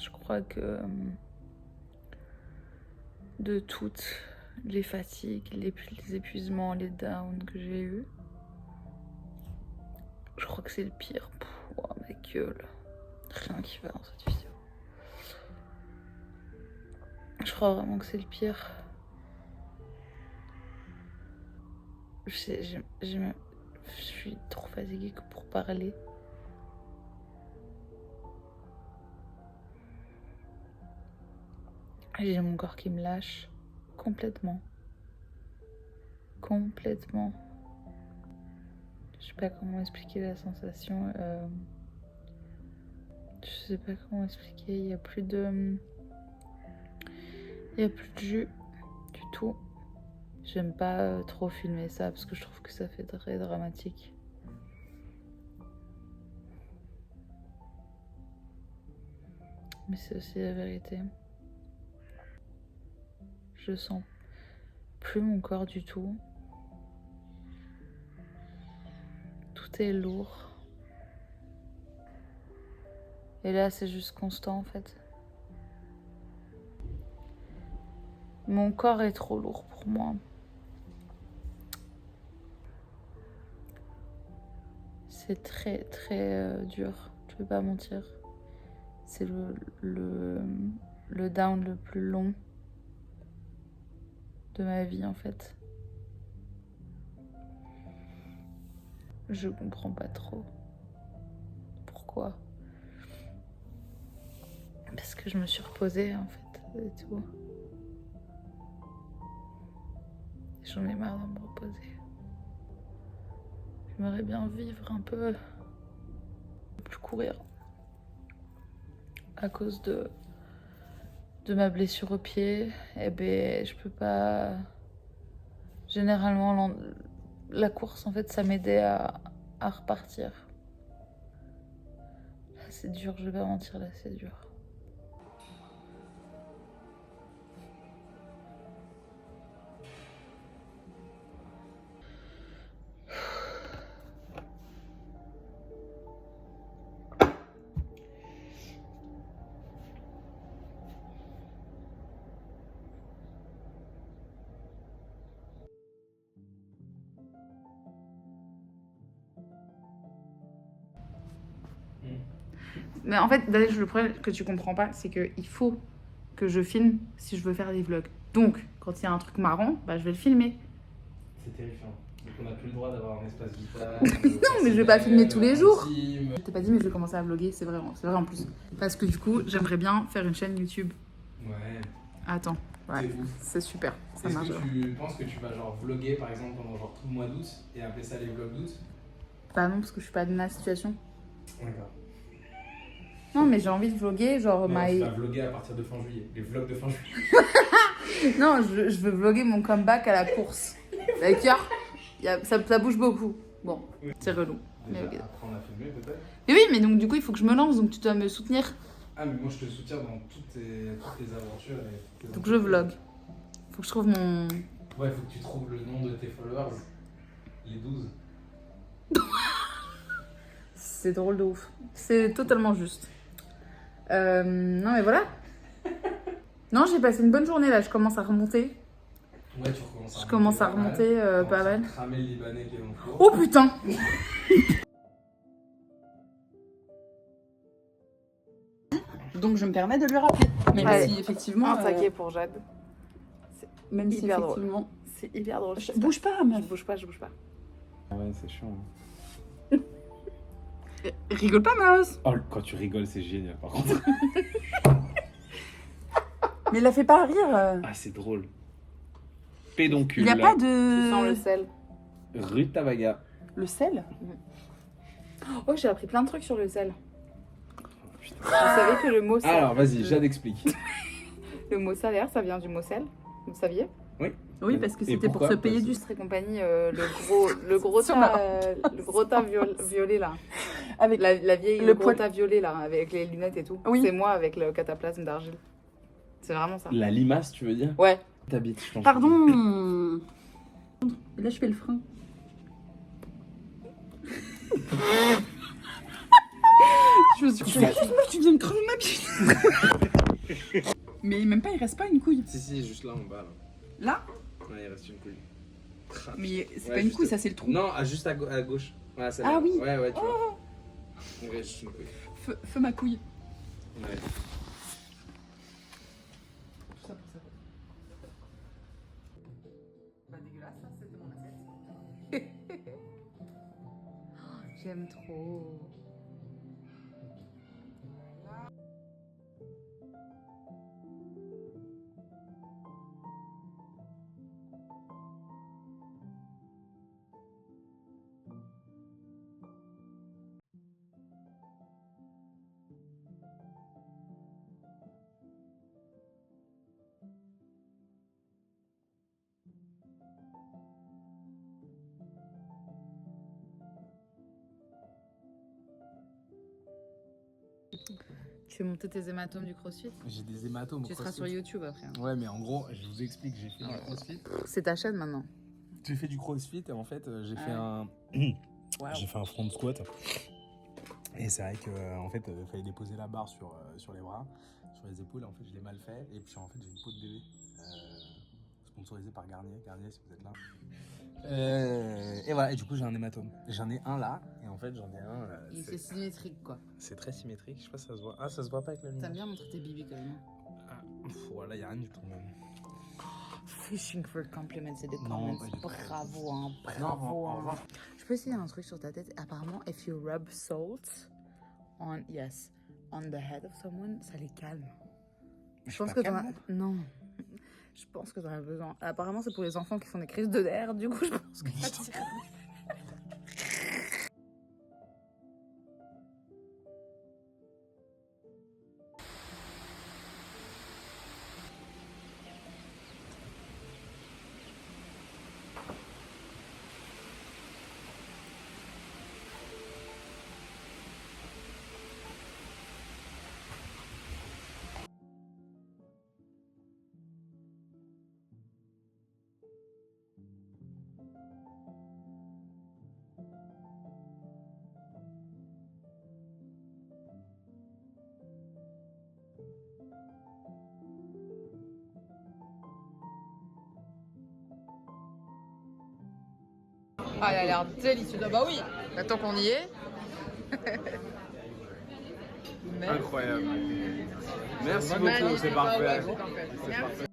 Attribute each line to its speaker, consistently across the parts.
Speaker 1: Je crois que de toutes les fatigues, les épuisements, les downs que j'ai eus, je crois que c'est le pire. Wow, ma gueule. Rien qui va dans cette vidéo. Je crois vraiment que c'est le pire. Je suis trop fatiguée que pour parler. J'ai mon corps qui me lâche complètement. Complètement. Je sais pas comment expliquer la sensation. Je sais pas comment expliquer. Il y a plus de jus du tout. J'aime pas trop filmer ça parce que je trouve que ça fait très dramatique. Mais c'est aussi la vérité. Je sens plus mon corps du tout. Tout est lourd. Et là, c'est juste constant en fait. Mon corps est trop lourd pour moi. C'est très dur, je vais pas mentir. C'est le down le plus long de ma vie en fait. Je comprends pas trop pourquoi. Parce que je me suis reposée en fait et tout. J'en ai marre de me reposer. J'aimerais bien vivre un peu, plus courir. À cause de ma blessure au pied, eh ben je peux pas. Généralement, la course en fait, ça m'aidait à repartir. Là, c'est dur, je vais pas mentir, là, c'est dur. Mais en fait, le problème que tu comprends pas, c'est qu'il faut que je filme si je veux faire des vlogs. Donc, quand il y a un truc marrant, bah, je vais le filmer.
Speaker 2: C'est terrifiant. Donc on n'a plus le droit d'avoir un espace vital.
Speaker 1: Non, mais je vais pas filmer tous les jours. Je t'ai pas dit, mais je vais commencer à vlogger, c'est vrai en plus. Parce que du coup, j'aimerais bien faire une chaîne YouTube.
Speaker 2: Ouais.
Speaker 1: Attends, ouais, c'est super, ça marche.
Speaker 2: Est-ce que tu penses que tu vas genre vlogger par exemple pendant genre tout le mois d'août et appeler ça les vlogs d'août?
Speaker 1: Bah non, parce que je suis pas dans la situation.
Speaker 2: D'accord.
Speaker 1: Non, mais j'ai envie de vlogger, genre
Speaker 2: Non, tu vas vlogger à partir de fin juillet, les vlogs de fin juillet.
Speaker 1: Non, je veux vlogger mon comeback à la course. D'accord. Ça bouge beaucoup. Bon, oui. C'est relou.
Speaker 2: Déjà,
Speaker 1: mais okay.
Speaker 2: Après on a filmé peut-être.
Speaker 1: Mais oui, mais donc du coup il faut que je me lance, donc tu dois me soutenir.
Speaker 2: Ah mais moi je te soutiens dans toutes tes aventures.
Speaker 1: Donc je vlog. Faut que je trouve mon...
Speaker 2: Ouais, faut que tu trouves le nom de tes followers. Les 12.
Speaker 1: C'est drôle de ouf. C'est totalement juste. Non mais voilà. Non, j'ai passé une bonne journée là, je commence à remonter.
Speaker 2: Ouais, tu recommences.
Speaker 1: Je commence à remonter pas mal.
Speaker 2: Cramer le Libanais qui est dans le four.
Speaker 1: Oh putain.
Speaker 3: Donc je me permets de lui rappeler. Même si effectivement.
Speaker 1: Un taquet pour Jade.
Speaker 3: Même si
Speaker 1: hyper
Speaker 3: effectivement.
Speaker 1: C'est hyper drôle.
Speaker 3: Bouge pas, meuf.
Speaker 1: Je bouge pas.
Speaker 2: Ah ouais, c'est chiant.
Speaker 1: Rigole pas, Maos.
Speaker 2: Oh, quand tu rigoles, c'est génial par contre.
Speaker 3: Mais la fais pas rire.
Speaker 2: Ah, c'est drôle. Pédoncule.
Speaker 3: Il n'y a pas
Speaker 1: Tu sens le
Speaker 3: de.
Speaker 1: sel.
Speaker 2: Rue Tabaga.
Speaker 3: Le sel.
Speaker 1: Oh, j'ai appris plein de trucs sur le sel.
Speaker 2: Oh, putain.
Speaker 1: Vous savez que le mot sel...
Speaker 2: Alors, vas-y, Jade explique.
Speaker 1: Le mot salaire, ça vient du mot sel. Vous le saviez?
Speaker 3: Oui, parce que
Speaker 2: Et
Speaker 3: c'était pour
Speaker 2: pourquoi
Speaker 3: se payer
Speaker 2: Parce-
Speaker 3: du.
Speaker 1: Industrie et compagnie, le gros tas violet là.
Speaker 3: Avec
Speaker 1: La vieille,
Speaker 3: Le
Speaker 1: le gros
Speaker 3: poil-
Speaker 1: tas violet là, avec les lunettes et tout.
Speaker 3: Oui.
Speaker 1: C'est moi avec le cataplasme d'argile. C'est vraiment ça.
Speaker 2: La limace, tu veux dire?
Speaker 1: Ouais.
Speaker 2: T'habites, je pense.
Speaker 3: Pardon. Et là, je fais le frein. Je me suis dit, tu viens de crever ma bite. Mais même pas, il reste pas une couille.
Speaker 2: Si, juste là en bas. Là,
Speaker 3: Là?
Speaker 2: ouais, il reste une couille.
Speaker 3: Mais c'est
Speaker 2: Ouais,
Speaker 3: pas une
Speaker 2: juste-
Speaker 3: couille, ça c'est le trou.
Speaker 2: Non, juste à gauche. Ouais, celle-là.
Speaker 3: Ah oui.
Speaker 2: Ouais, tu vois.
Speaker 3: Oh,
Speaker 2: Il reste juste une couille.
Speaker 3: feu ma couille.
Speaker 2: Ouais.
Speaker 3: Tout ça pour ça.
Speaker 1: Pas dégueulasse, ça, c'était mon assiette. J'aime trop. Tu veux monter tes hématomes du crossfit?
Speaker 2: J'ai des hématomes.
Speaker 1: Tu seras sur YouTube après. Hein.
Speaker 2: Ouais, mais en gros, je vous explique, j'ai fait du crossfit.
Speaker 1: C'est ta chaîne maintenant.
Speaker 2: J'ai fait du crossfit et en fait, j'ai fait
Speaker 1: Ah
Speaker 2: un. J'ai fait un front squat. Et c'est vrai que en fait, il fallait déposer la barre sur les bras, sur les épaules. En fait, je l'ai mal fait. Et puis en fait, j'ai une peau de bébé. Sponsorisé par Garnier. Garnier, si vous êtes là. Et voilà, et du coup, j'ai un hématome. J'en ai un là. Et en fait, j'en ai un.
Speaker 1: C'est symétrique quoi.
Speaker 2: C'est très symétrique. Je sais pas si ça se voit. Ah, ça se voit pas avec la lumière.
Speaker 1: T'aimes bien montrer tes bibis quand même.
Speaker 2: Ah, voilà, il y a rien du tout.
Speaker 1: Fishing for compliments et des
Speaker 2: Non,
Speaker 1: comments.
Speaker 2: pas du tout.
Speaker 1: Bravo, hein,
Speaker 2: Non,
Speaker 1: bravo.
Speaker 2: au
Speaker 1: Hein.
Speaker 2: revoir.
Speaker 1: Je peux essayer un truc sur ta tête. Apparemment, if you rub salt on the head of someone, ça les calme. Je pense que t'en as... Non. Je pense que t'en as besoin. Apparemment, c'est pour les enfants qui font des crises de nerfs. Du coup, je pense que ça tire. Ah, elle a l'air délicieuse. Ah bah oui. Tant qu'on y est.
Speaker 2: Incroyable. Merci beaucoup, c'est parfait.
Speaker 1: Merci.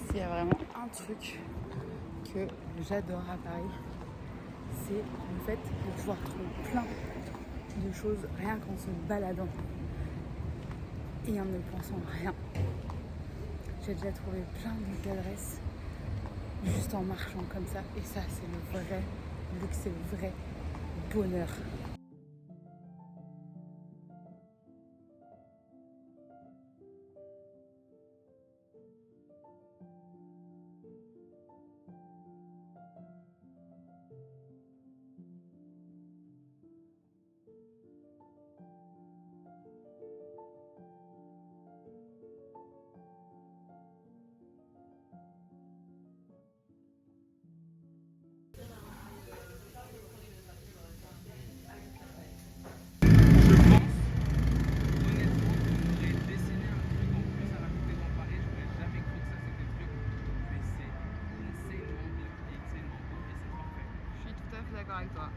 Speaker 1: S'il y a vraiment un truc que j'adore à Paris, c'est le fait de pouvoir trouver plein de choses rien qu'en se baladant et en ne pensant à rien. J'ai déjà trouvé plein d'adresses juste en marchant comme ça, et ça c'est le vrai luxe, c'est le vrai bonheur. Je suis tout à fait d'accord avec toi.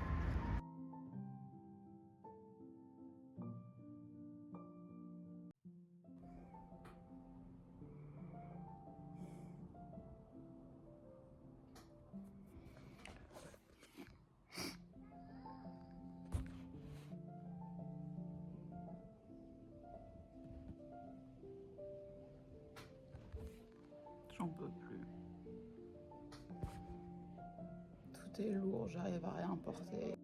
Speaker 3: est lourd, j'arrive à rien porter.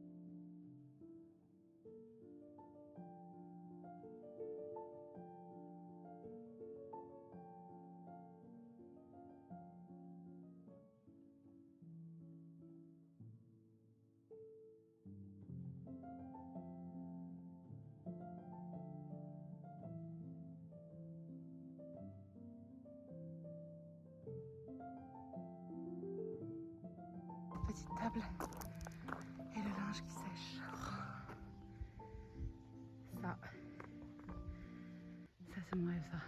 Speaker 3: Petite table et le linge qui sèche. Ça c'est mon rêve, ça.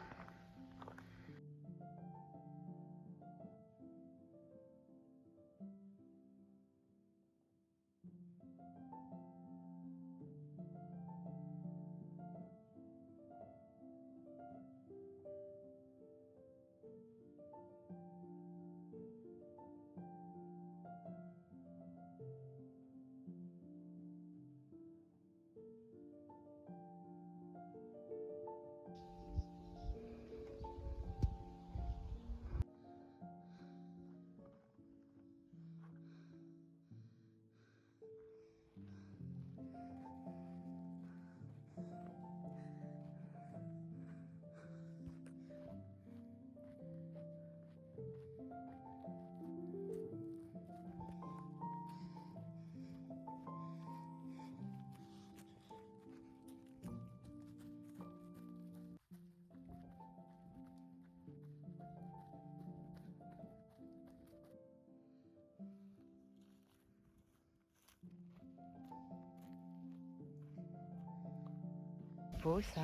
Speaker 3: Beau ça.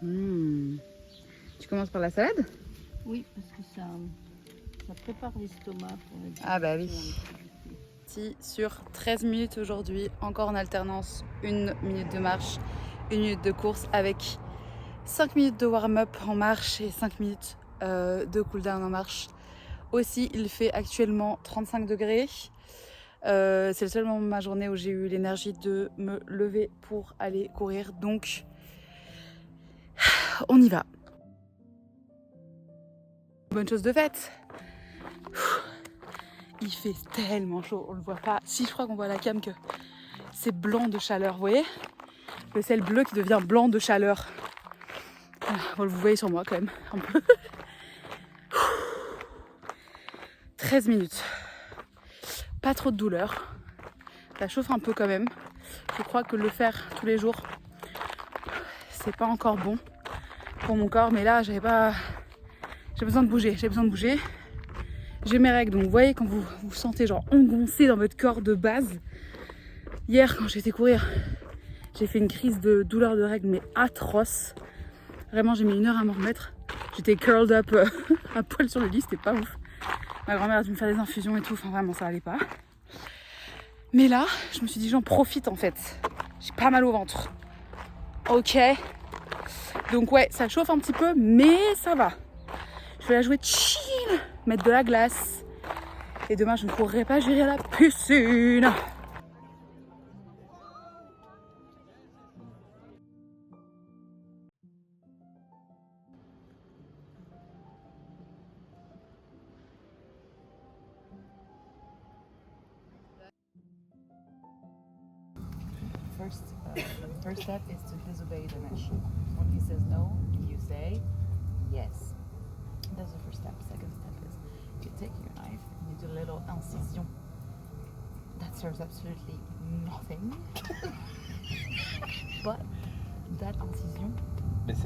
Speaker 3: Tu commences par la salade?
Speaker 4: Oui, parce que ça prépare l'estomac pour le
Speaker 3: Ah bah oui. Sur 13 minutes aujourd'hui, encore en alternance, 1 minute de marche, 1 minute de course avec 5 minutes de warm-up en marche et 5 minutes de cool-down en marche. Aussi, il fait actuellement 35 degrés. C'est le seul moment de ma journée où j'ai eu l'énergie de me lever pour aller courir. Donc, on y va. Bonne chose de faite. Il fait tellement chaud, on le voit pas. Si, je crois qu'on voit à la cam que c'est blanc de chaleur, vous voyez? Le ciel bleu qui devient blanc de chaleur. Bon, vous voyez sur moi quand même, un peu. 13 minutes. Pas trop de douleur. Ça chauffe un peu quand même. Je crois que le faire tous les jours, c'est pas encore bon pour mon corps. Mais là, j'ai besoin de bouger. J'ai mes règles, donc vous voyez quand vous vous sentez genre engoncé dans votre corps de base. Hier, quand j'étais courir, j'ai fait une crise de douleur de règles, mais atroce. Vraiment, j'ai mis 1 heure à m'en remettre. J'étais curled up à poil sur le lit, c'était pas ouf. Ma grand-mère a dû me faire des infusions et tout, enfin vraiment ça allait pas. Mais là, je me suis dit j'en profite en fait. J'ai pas mal au ventre. Ok. Donc ouais, ça chauffe un petit peu, mais ça va. Je vais la jouer chill, mettre de la glace. Et demain je ne courrai pas, j'irai à la piscine.
Speaker 1: The first step is to disobey Dinesh. When he says no, you say yes. That's the first step. Second step is you take your knife and you do a little incision. That serves absolutely nothing. But that incision
Speaker 2: But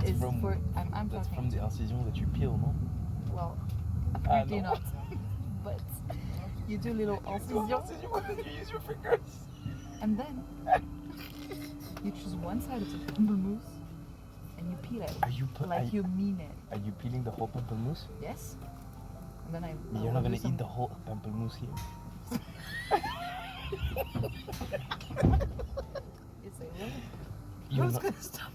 Speaker 1: is for I'm
Speaker 2: that's
Speaker 1: talking.
Speaker 2: from the incision that you peel, no?
Speaker 1: Well, apparently
Speaker 2: no.
Speaker 1: not. But you do a little incision.
Speaker 2: You use your fingers.
Speaker 1: And then you choose one side of the pamplemousse and you peel it you mean it.
Speaker 2: Are you peeling the whole pamplemousse?
Speaker 1: Yes. And then
Speaker 2: You're not gonna eat the whole pamplemousse here.
Speaker 1: It's a little.
Speaker 2: You're
Speaker 1: Who's
Speaker 2: not-
Speaker 1: gonna stop?